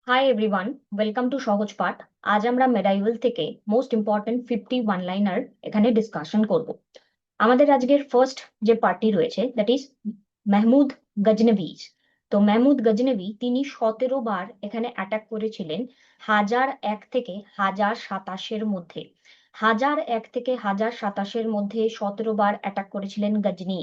Hi everyone, welcome to সহজ পাঠ। আজ আমরা মেডাইভাল থেকে মোস্ট ইম্পর্টেন্ট 51 লাইনার এখানে ডিসকাশন করব। আমাদের আজকের ফার্স্ট যে পার্টটি রয়েছে দ্যাট ইজ মেহমুদ গজনভি। তো মেহমুদ গজনভি তিনি 17 বার এখানে অ্যাটাক করেছিলেন 1001 থেকে 1027-এর মধ্যে। 1001 থেকে 1027-এর মধ্যে 17 বার অ্যাটাক করেছিলেন গজনি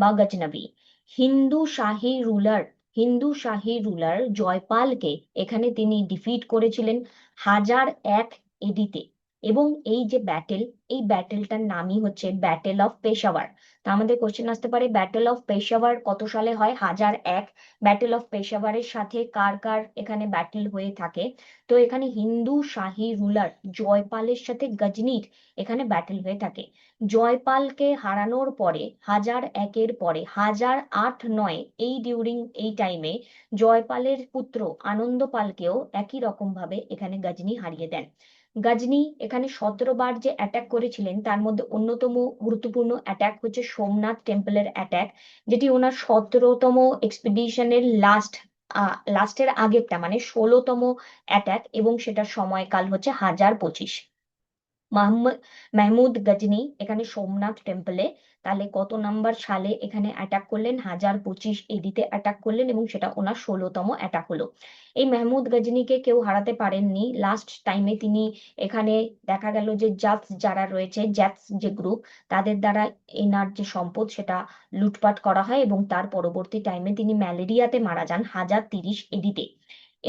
বা গজনভি। হিন্দু শাহী রুলার হিন্দু শাহী রুলার জয়পালকে এখানে তিনি ডিফিট করেছিলেন 1001 এডিতে। এবং এই যে ব্যাটেল, এই ব্যাটেলটার নামই হচ্ছে ব্যাটেল অফ পেশাওয়ার। তা আমাদের কোশ্চেন আসতে পারে ব্যাটেল অফ পেশাওয়ার কত সালে হয়? 1001। ব্যাটেল অফ পেশাওয়ারের সাথে কার কার এখানে ব্যাটেল হয়ে থাকে? তো এখানে হিন্দু শাহী রুলার জয়পালের সাথে গজনির এখানে ব্যাটেল হয়ে থাকে। জয়পালকে হারানোর পরে 1001-এর পরে 1008-9 এই ডিউরিং এই টাইমে জয়পালের পুত্র আনন্দপালকেও একই রকম ভাবে এখানে গজনি হারিয়ে দেন। গজনি এখানে 17 বার যে অ্যাটাক করেছিলেন তার মধ্যে অন্যতম গুরুত্বপূর্ণ অ্যাটাক হচ্ছে সোমনাথ টেম্পলের অ্যাটাক, যেটি ওনার 17তম এক্সপিডিশনের লাস্টের আগেরটা, মানে 16তম অ্যাটাক, এবং সেটার সময়কাল হচ্ছে 1025। মাহমুদ মেহমুদ গজনি এখানে সোমনাথ টেম্পলে তাহলে কত নাম্বার সালে এখানে অ্যাটাক করলেন? 1025 এডিতে অ্যাটাক করলেন, এবং সেটা ওনার 16তম অ্যাটাক হলো। এই মেহমুদ গজনিকে কেউ হারাতে পারেননি। লাস্ট টাইমে তিনি এখানে দেখা গেল যে জাটস যারা রয়েছে, জাটস যে গ্রুপ, তাদের দ্বারা এনার যে সম্পদ সেটা লুটপাট করা হয়, এবং তার পরবর্তী টাইমে তিনি ম্যালেরিয়াতে মারা যান 1030 এডিতে।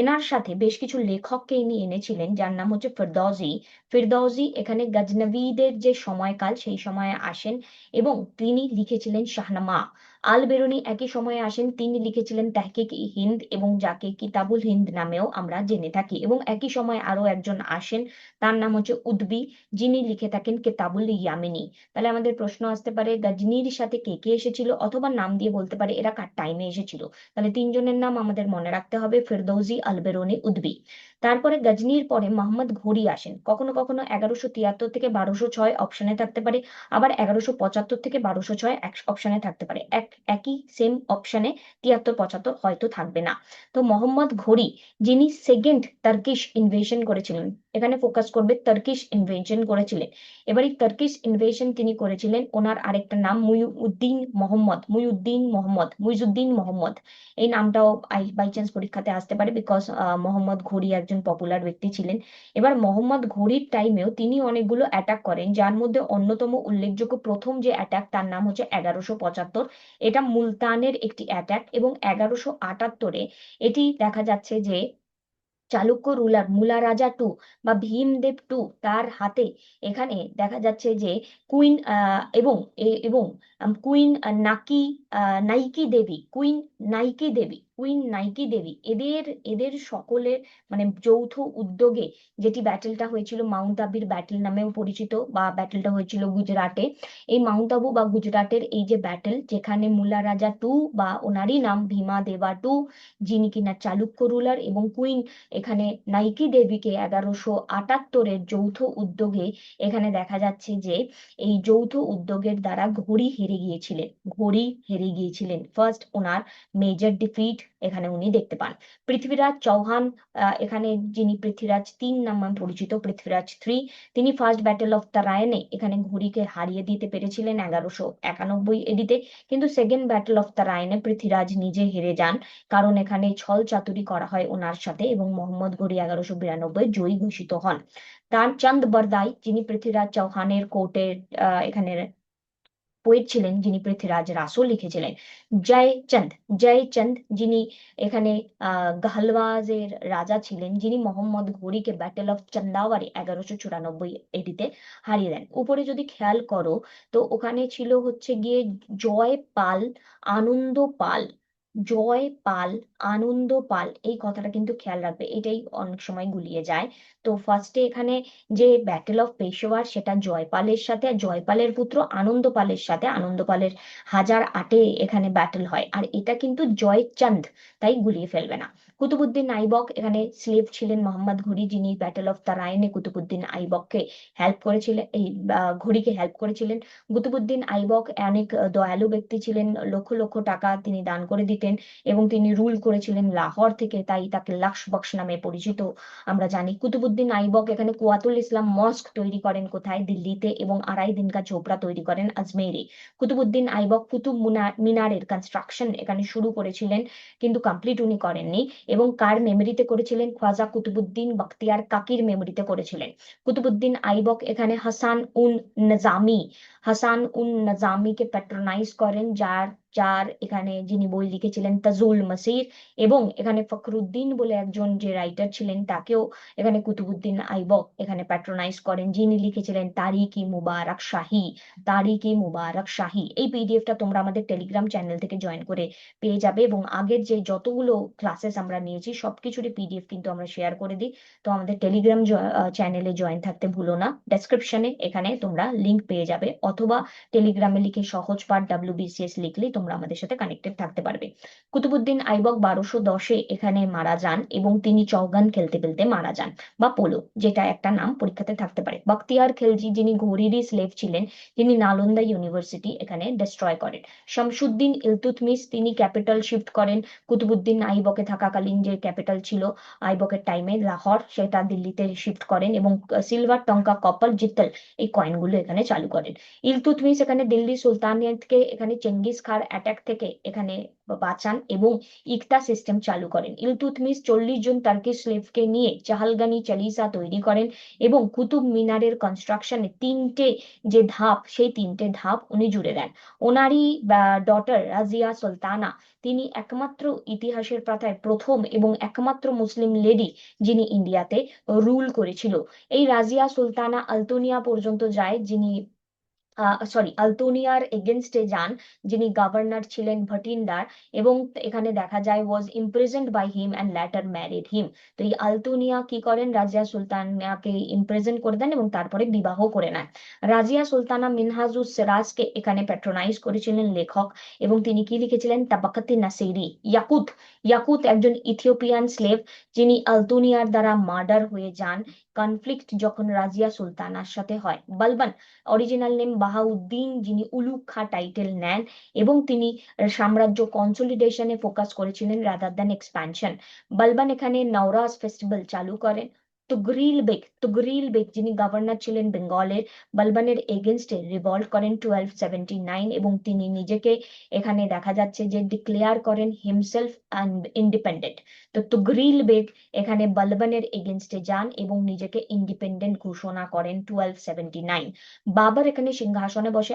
এনার সাথে বেশ কিছু লেখককে ইনি এনেছিলেন যার নাম হচ্ছে ফিরদৌসি। ফিরদৌসি এখানে গজনভীদের যে সময়কাল সেই সময়ে আসেন, এবং তিনি লিখেছিলেন শাহনামা। আল বেরুনি একই সময়ে আসেন, তিনি লিখেছিলেন তাহকিক ই হিন্দ, এবং যাকে কিতাবুল হিন্দ নামেও আমরা জেনে থাকি। এবং একই সময় আরো একজন আসেন, তার নাম হচ্ছে উদ্বি, যিনি লিখে থাকেন কিতাবুল ইয়ামিনী। তাহলে আমাদের প্রশ্ন আসতে পারে গজনির সাথে কে কে এসেছিল, অথবা নাম দিয়ে বলতে পারে এরা কার টাইমে এসেছিল। তাহলে তিনজনের নাম আমাদের মনে রাখতে হবে, ফিরদৌসি, আল বেরুনি, উদ্বি। তারপরে গজনির পরে মোহাম্মদ ঘুরি আসেন, কখনো কখনো 1173 থেকে 1206 অপশনে থাকতে পারে, আবার 1175 থেকে 1206 অপশনে থাকতে পারে। একই সেম অপশনে 73 75 হয়তো থাকবে না। তো মোহাম্মদ ঘুরি যিনি সেকেন্ড টার্কিশ ইনভেশন করেছিলেন, এখানে ফোকাস করবে টার্কিশ ইনভেশন করেছিলেন। এবার এই টার্কিশ ইনভেশন তিনি করেছিলেন, ওনার আরেকটা নাম মুইজুদ্দিন মোহাম্মদ। এই নামটাও বাই চান্স পরীক্ষাতে আসতে পারে, বিকজ মোহাম্মদ ঘুরি একজন পপুলার ব্যক্তি ছিলেন। এবার মোহাম্মদ ঘুরির টাইমেও তিনি অনেকগুলো অ্যাটাক করেন, যার মধ্যে অন্যতম উল্লেখযোগ্য প্রথম যে অ্যাটাক তার নাম হচ্ছে 1175। এটা মুলতানের একটি অ্যাটাক, এবং 1178-এ এটি দেখা যাচ্ছে যে চালুক্য রুলার মুলা রাজা টু বা ভীমদেব টু তার হাতে এখানে দেখা যাচ্ছে যে কুইন এবং কুইন নাইকি দেবী এদের এদের সকলের মানে যৌথ উদ্যোগে যেটি ব্যাটেলটা হয়েছিল মাউন্ট আবির ব্যাটেল নামেও পরিচিত, বা ব্যাটেলটা হয়েছিল গুজরাটে। এই মাউন্ট আবু বা গুজরাটের এই যে ব্যাটেল, যেখানে মুল্লা রাজা টু বা ওনারই নাম ভীমা দেবা টু, যিনি কিনা চালুক্য রুলার, এবং কুইন এখানে নাইকি দেবীকে 1178-এর যৌথ উদ্যোগে এখানে দেখা যাচ্ছে যে এই যৌথ উদ্যোগের দ্বারা ঘড়ি হেরে গিয়েছিলেন। ফার্স্ট ওনার মেজর ডিফিট এখানে উনি দেখতে পান। পৃথ্বীরাজ চৌহান, এখানে যিনি পৃথ্বীরাজ 3 নামে পরিচিত, পৃথ্বীরাজ 3, তিনি ফার্স্ট ব্যাটেল অফ তারায়নে এখানে ঘুরিকে হারিয়ে দিতে পেরেছিলেন 1191 এডিতে। কিন্তু সেকেন্ড ব্যাটেল অফ তারায়নে পৃথ্বীরাজ নিজে হেরে যান, কারণ এখানে ছল চাতুরি করা হয় ওনার সাথে, এবং মোহাম্মদ ঘুরি 1192 জয়ী ঘোষিত হন। তার চাঁদ বরদাই, যিনি পৃথ্বীরাজ চৌহানের কোর্টের এখানে পোয়েট ছিলেন, যিনি পৃথ্বীরাজ রাসো লিখেছিলেন। জয়চন্দ জয়চন্দ যিনি এখানে গাহলওয়াজের রাজা ছিলেন, যিনি মোহাম্মদ ঘুরিকে ব্যাটেল অফ চন্দাওয়ারে 1194 এটিতে হারিয়ে দেন। উপরে যদি খেয়াল করো তো ওখানে ছিল হচ্ছে গিয়ে জয়পাল, আনন্দ পাল, জয়পাল, আনন্দ পাল, এই কথাটা কিন্তু খেয়াল রাখবে, এটাই অনেক সময় গুলিয়ে যায়। তো ফার্স্টে এখানে যে ব্যাটেল অফ পেশোয়ার সেটা জয়পালের সাথে, আর জয়পালের পুত্র আনন্দ পালের সাথে, আনন্দ পালের 1008-এ এখানে ব্যাটেল হয়, আর এটা কিন্তু জয়চাঁদ, তাই গুলিয়ে ফেলবে না। কুতুবুদ্দিন আইবক এখানে স্লেভ ছিলেন মোহাম্মদ ঘুরি, যিনি ব্যাটেল অফ তারাইনে কুতুবুদ্দিন আইবককে হেল্প করেছিলেন, এই ঘুরিকে হেল্প করেছিলেন। কুতুবুদ্দিন আইবক অনেক দয়ালু ব্যক্তি ছিলেন, লক্ষ লক্ষ টাকা তিনি দান করে দিতেন থাকেন এবং তিনি রুল করেছিলেন লাহোর থেকে, তাই তাকে লাক্স বক্স নামে পরিচিত আমরা জানি। কুতুবুদ্দিন আইবক এখানে কুয়াতুল ইসলাম মস্ক তৈরি করেন কোথায়? দিল্লিতে, এবং আড়াই দিন কা ঝোপড়া তৈরি করেন আজমেরে। কুতুবুদ্দিন আইবক কুতুব মিনারের কনস্ট্রাকশন এখানে শুরু করেছিলেন, কিন্তু কমপ্লিট উনি করেননি। এবং কার মেমোরিতে করেছিলেন? খ্বাজা কুতুবুদ্দিন বখতিয়ার কাকির মেমোরিতে করেছিলেন। কুতুবুদ্দিন আইবক এখানে হাসান উন নজামিকে প্যাট্রোনাইজ করেন, যার যার এখানে যিনি বই লিখেছিলেন তাজুল মাসির। এবং এখানে ফখরুদ্দিন বলে একজন যে রাইটার ছিলেন, তাকেও এখানে কুতুবুদ্দিন আইবক এখানে প্যাট্রোনাইজ করেন, যিনি লিখেছিলেন তারিক-ই মুবারক শাহী। এই পিডিএফটা তোমরা আমাদের টেলিগ্রাম চ্যানেল থেকে জয়েন করে পেয়ে যাবে, এবং আগের যে যতগুলো ক্লাসেস আমরা নিয়েছি সবকিছুরই পিডিএফ কিন্তু আমরা শেয়ার করে দিই। তো আমাদের টেলিগ্রাম চ্যানেলে জয়েন থাকতে ভুলো না। ডেসক্রিপশনে এখানে তোমরা লিংক পেয়ে যাবে, অথবা টেলিগ্রামে লিখে সহজ পাঠ WBCS লিখলেই তোমরা আমাদের সাথে কানেক্টেড থাকতে পারবে। কুতুবুদ্দিন আইবক 1210-এ এখানে মারা যান, এবং তিনি চৌগান খেলতে খেলতে মারা যান, বা পোলো, যেটা একটা নাম পরীক্ষাতে থাকতে পারে। বখতিয়ার খেলজি, যিনি ঘোরিরই স্লেভ ছিলেন, তিনি নালন্দা ইউনিভার্সিটি এখানে ডিস্ট্রয় করেন। শামসুদ্দিন ইলতুৎমিশ, তিনি ক্যাপিটাল শিফট করেন। কুতুবুদ্দিন আইবকে থাকাকালীন যে ক্যাপিটাল ছিল আইবকের টাইমে লাহোর, সেটা দিল্লিতে শিফট করেন, এবং সিলভার, টঙ্কা, কপার, জিত্তল এই কয়েনগুলো এখানে চালু করেন। ইলতুৎমিশ এখানে দিল্লি সুলতানিয়াতকে এখানে চেঙ্গিস খার অ্যাটাক থেকে এখানে বাঁচান, এবং ইকতা সিস্টেম চালু করেন। ইলতুৎমিশ 40 জন টার্কিশ স্লেভকে নিয়ে চাহালগানি চালিসা তৈরি করেন, এবং কুতুব মিনারের কনস্ট্রাকশনে তিনটে যে ধাপ, সেই তিনটে ধাপ উনি জুড়ে দেন। ওনারই ডটার রাজিয়া সুলতানা, তিনি একমাত্র ইতিহাসের পাতায় প্রথম এবং একমাত্র মুসলিম লেডি যিনি ইন্ডিয়াতে রুল করেছিল। এই রাজিয়া সুলতানা আলতোনিয়া পর্যন্ত যায়, যিনি আলতোনিয়ার এগেনস্টে যান, যিনি গভর্নর ছিলেন ভটিন্ডার, এবং এখানে দেখা যায় was imprisoned by him and later married him. তো এই আলতোনিয়া কি করেন? রাজিয়া সুলতানাকে ইমপ্রিজেন্ট করে দেন এবং তারপরে বিবাহ করে নেন। রাজিয়া সুলতানা মিনহাজুস সিরাজকে এখানে প্যাট্রোনাইজ করেছিলেন লেখক, এবং তিনি কি লিখেছিলেন? তাবাকাতি নাসিরি। ইয়াকুত ইয়াকুত একজন ইথিওপিয়ান স্লেভ, যিনি আলতোনিয়ার দ্বারা মার্ডার হয়ে যান কনফ্লিক্ট যখন রাজিয়া সুলতানার সাথে হয়। বলবন, অরিজিনাল নেম বাহাউদ্দিন, যিনি উলুগ খা টাইটেল নেন, এবং তিনি সাম্রাজ্য কনসলিডেশনে ফোকাস করেছিলেন রাদার দ্যান এক্সপ্যানশন। বলবন এখানে নওরাজ ফেস্টিভ্যাল চালু করেন। তুগরিল বেগ যিনি গভর্নর ছিলেন বেঙ্গলের, বলবনের এগেনস্টে রিভল্ট করেন 1279, এবং তিনি নিজেকে এখানে দেখা যাচ্ছে যে ডিক্লেয়ার করেন হিমসেলফ ইন্ডিপেন্ডেন্ট। তো তুগরিল বেগ এখানে বলবনের এগেনস্টে যান এবং নিজেকে ইন্ডিপেন্ডেন্ট ঘোষণা করেন 1279। বাবর এখানে সিংহাসনে বসে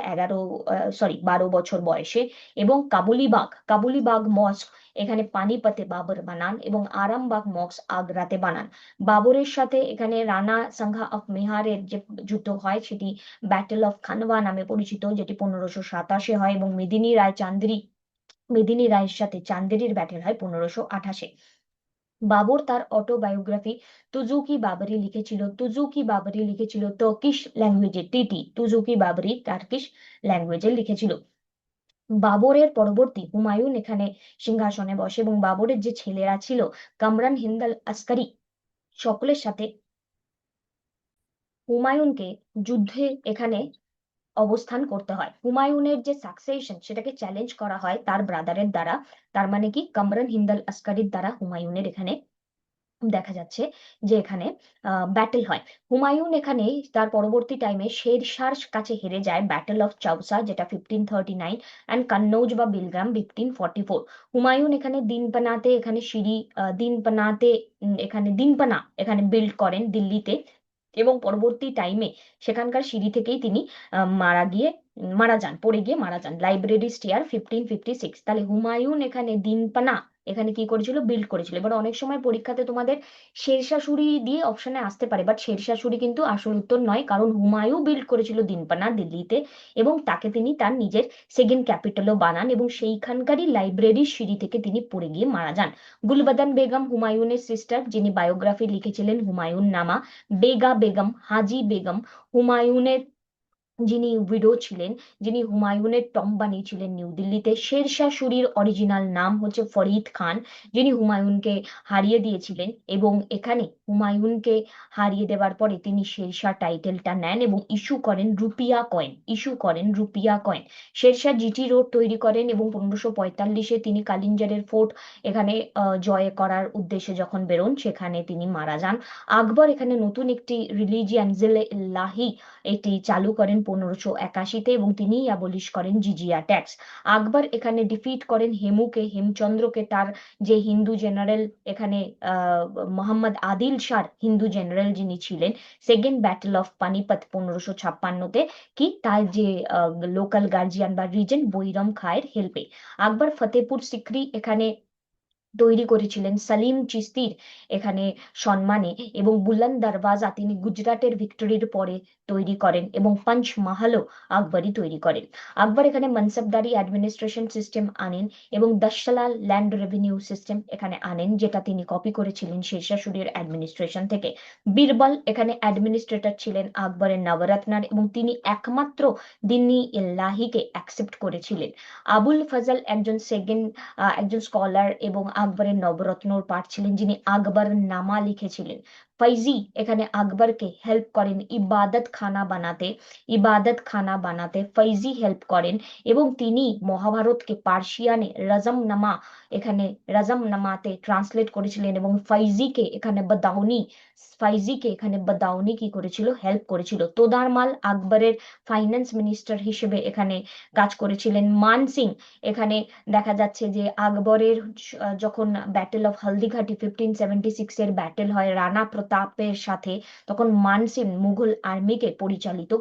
12 বছর বয়সে, এবং কাবুলিবাগ মস্ক এখানে পানিপতে বাবর বানান, এবং আরামবাগ মস্ক আগ্রাতে বানান। বাবরের সাথে এখানে রানা সাংঘা অফ মেহারের যে যুদ্ধ হয়, সেটি ব্যাটেল অফ খানওয়া নামে পরিচিত, যেটি 1527 হয়, এবং মেদিনী রায়ের সাথে চান্দেরির ব্যাটেল হয় 1528। বাবর তার অটোবায়োগ্রাফি তুজুকি বাবরি লিখেছিল টার্কিশ ল্যাঙ্গুয়েজে, টার্কিশ ল্যাঙ্গুয়েজে লিখেছিল। বাবরের পরবর্তী হুমায়ুন এখানে সিংহাসনে বসে, এবং বাবরের যে ছেলেরা ছিল কামরান হিন্দাল আসকারি, সকলের সাথে হুমায়ুনকে যুদ্ধে এখানে অবস্থান করতে হয়। হুমায়ুনের যে সাকসেশন সেটাকে চ্যালেঞ্জ করা হয় তার ব্রাদারের দ্বারা, তার মানে কি কামরান হিন্দাল আসকারির দ্বারা হুমায়ুনের এখানে দেখা যাচ্ছে যে এখানে ব্যাটেল হয়। হুমায়ুন এখানে তার পরবর্তী টাইমে শেরশাহর কাছে হেরে যায়, ব্যাটেল অফ চাউসা, যেটা 1539, অ্যান্ড কান্নৌজ বা বিলগ্রাম 1544। হুমায়ুন এখানে দিনপানা এখানে বিল্ড করেন দিল্লিতে, এবং পরবর্তী টাইমে সেখানকার সিঁড়ি থেকেই তিনি পড়ে গিয়ে মারা যান। Library stair 1556। তাহলে হুমায়ুন এখানে দিনপানা এখানে কি করেছিল? বিল্ড করেছিল। এবার অনেক সময় পরীক্ষাতে তোমাদের শেরশাহ সূরি দিয়ে অপশনে আসতে পারে, বাট শেরশাহ সূরি কিন্তু আসল উত্তর নয়, কারণ হুমায়ুন বিল্ড করেছিল দিনপানা দিল্লিতে, এবং তাকে তিনি তার নিজের সেকেন্ড ক্যাপিটালও বানান, এবং সেইখানকারই লাইব্রেরির সিঁড়ি থেকে তিনি পড়ে গিয়ে মারা যান। গুলবদন বেগম হুমায়ুনের সিস্টার, যিনি বায়োগ্রাফি লিখেছিলেন হুমায়ুন নামা। বেগা বেগম, হাজি বেগম হুমায়ুনের যিনি উইডো ছিলেন, যিনি হুমায়ুনের টম্ব বানিয়েছিলেন নিউ দিল্লিতে। শেরশাহ সুরির অরিজিনাল নাম হচ্ছে ফরিদ খান, যিনি হুমায়ুনকে হারিয়ে দিয়েছিলেন, এবং এখানে হুমায়ুনকে হারিয়ে দেওয়ার পরে তিনি শেরশাহ টাইটেলটা নেন এবং ইস্যু করেন রুপিয়া কয়েন। শেরশাহ জিটি রোড তৈরি করেন এবং 1545-এ তিনি কালিঞ্জারের ফোর্ট এখানে জয় করার উদ্দেশ্যে যখন বেরোন, সেখানে তিনি মারা যান। আকবর এখানে নতুন একটি রিলিজিয়ান জিলে লাহি এটি চালু করেন 1581-তে, এবং তিনিই অ্যাবলিশ করেন জিজিয়া ট্যাক্স। আকবর এখানে ডিফিট করেন হেমচন্দ্রকে, তার যে হিন্দু জেনারেল এখানে মোহাম্মদ আদিল শাহ হিন্দু জেনারেল যিনি ছিলেন। সেকেন্ড ব্যাটল অফ পানিপত 1556-তে, কি তার যে লোকাল গার্জিয়ান বা রিজেন্ট বৈরম খায়ের হেল্পে। আকবর ফতেপুর সিক্রি এখানে তৈরি করেছিলেন সলিম চিস্তির এখানে সম্মানে, এবং বুলন্দ দরওয়াজা তিনি গুজরাটের ভিক্টোরির পরে তৈরি করেন, এবং পঞ্চমহলও আকবরই তৈরি করেন। আকবর এখানে মনসবদারি অ্যাডমিনিস্ট্রেশন সিস্টেম আনেন এবং দশতলা ল্যান্ড রেভিনিউ সিস্টেম এখানে আনেন, যেটা তিনি কপি করেছিলেন শেরশাহ সূরির অ্যাডমিনিস্ট্রেশন থেকে। বীরবল এখানে অ্যাডমিনিস্ট্রেটর ছিলেন আকবরের নবরত্নার, এবং তিনি একমাত্র দিন্নি ইল্লাহিকে অ্যাকসেপ্ট করেছিলেন। আবুল ফজল একজন স্কলার এবং আকবরের নবরত্নর পাঠ ছিলেন, যিনি আকবর নামা লিখেছিলেন। ফৈজি এখানে আকবরকে হেল্প করেন ইবাদত খানা বানাতে ফৈজি হেল্প করেন, এবং তিনি মহাভারতকে পার্সিয়ানে রজমনামাতে ট্রান্সলেট করেছিলেন, এবং ফাইজিকে এখানে বাদাউনি কি করেছিল, হেল্প করেছিল। তোদারমাল আকবরের ফাইন্যান্স মিনিস্টার হিসেবে এখানে কাজ করেছিলেন। মানসিং এখানে দেখা যাচ্ছে যে আকবরের যখন ব্যাটেল অফ হলদিঘাটি 1576-এর ব্যাটেল হয় রানা প্রতাপের সাথে, তখন মানসিং মুঘল আর্মিকে পরিচালিত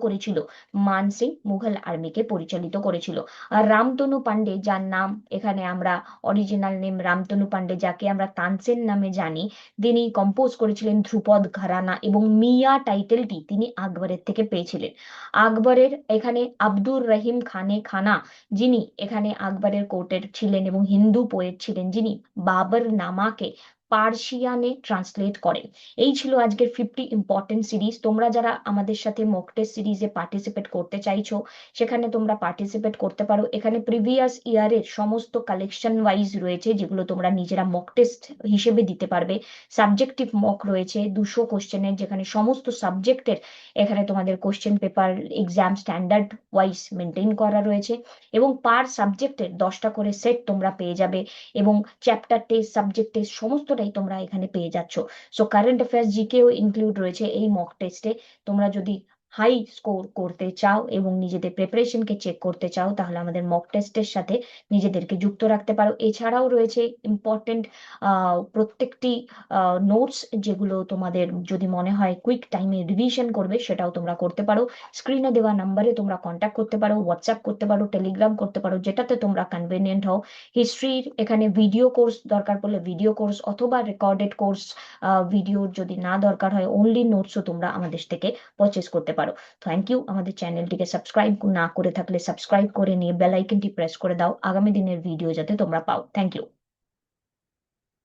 করেছিল। আর রামতনু পান্ডে, যার নাম এখানে আমরা অরিজিনাল নেম রামতনু পান্ডে, যাকে আমরা তানসেন নামে জানি, তিনি কম্পোজ করেছিলেন ধ্রুপদ ঘরানা, এবং মিয়া টাইটেলটি তিনি আকবরের থেকে পেয়েছিলেন। আকবরের এখানে আব্দুর রহিম খানা, যিনি এখানে আকবরের কোর্টের ছিলেন এবং হিন্দু পোয়েট ছিলেন, যিনি বাবর নামাকে পার্সিয়ানে ট্রান্সলেট করেন। এই ছিল আজকের 50 ইম্পর্টেন্ট সিরিজ। তোমরা যারা আমাদের সাথে মক টেস্ট সিরিজে পার্টিসিপেট করতে চাইছো, সেখানে তোমরা পার্টিসিপেট করতে পারো। এখানে প্রিভিয়াস ইয়ারের সমস্ত কালেকশন ওয়াইজ রয়েছে, যেগুলো তোমরা নিজেরা মক টেস্ট হিসেবে দিতে পারবে। সাবজেক্টিভ মক রয়েছে 200 কোশ্চেনের, যেখানে সমস্ত সাবজেক্টের এখানে তোমাদের question paper exam standard wise maintain করা রয়েছে, এবং পার সাবজেক্টের 10টা করে সেট তোমরা পেয়ে যাবে, এবং চ্যাপ্টার টেস্ট, সাবজেক্ট টেস্ট সমস্তটাই তোমরা এখানে পেয়ে যাচ্ছ। সো কারেন্ট অ্যাফেয়ার্স জিকেও ইনক্লুড রয়েছে এই মক টেস্টে। তোমরা যদি হাই স্কোর করতে চাও এবং নিজেদের প্রিপারেশনকে চেক করতে চাও, তাহলে আমাদের মক টেস্টের সাথে নিজেদেরকে যুক্ত রাখতে পারো। এছাড়াও রয়েছে ইম্পর্টেন্ট প্রত্যেকটি নোটস, যেগুলো তোমাদের যদি মনে হয় কুইক টাইমে রিভিশন করবে, সেটাও তোমরা করতে পারো। স্ক্রিনে দেওয়া নাম্বারে তোমরা কন্ট্যাক্ট করতে পারো, হোয়াটসঅ্যাপ করতে পারো, টেলিগ্রাম করতে পারো, যেটাতে তোমরা কনভেনিয়েন্ট হও। হিস্ট্রির এখানে ভিডিও কোর্স দরকার পড়লে ভিডিও কোর্স, অথবা রেকর্ডেড কোর্স, ভিডিওর যদি না দরকার হয় অনলি নোটসও তোমরা আমাদের থেকে পারচেস করতে পারো। Thank you. আমাদের চ্যানেলটিকে সাবস্ক্রাইব না করে থাকলে সাবস্ক্রাইব করে নিয়ে বেল আইকনটি প্রেস করে দাও, আগামী দিনের ভিডিও যাতে তোমরা পাও। Thank you.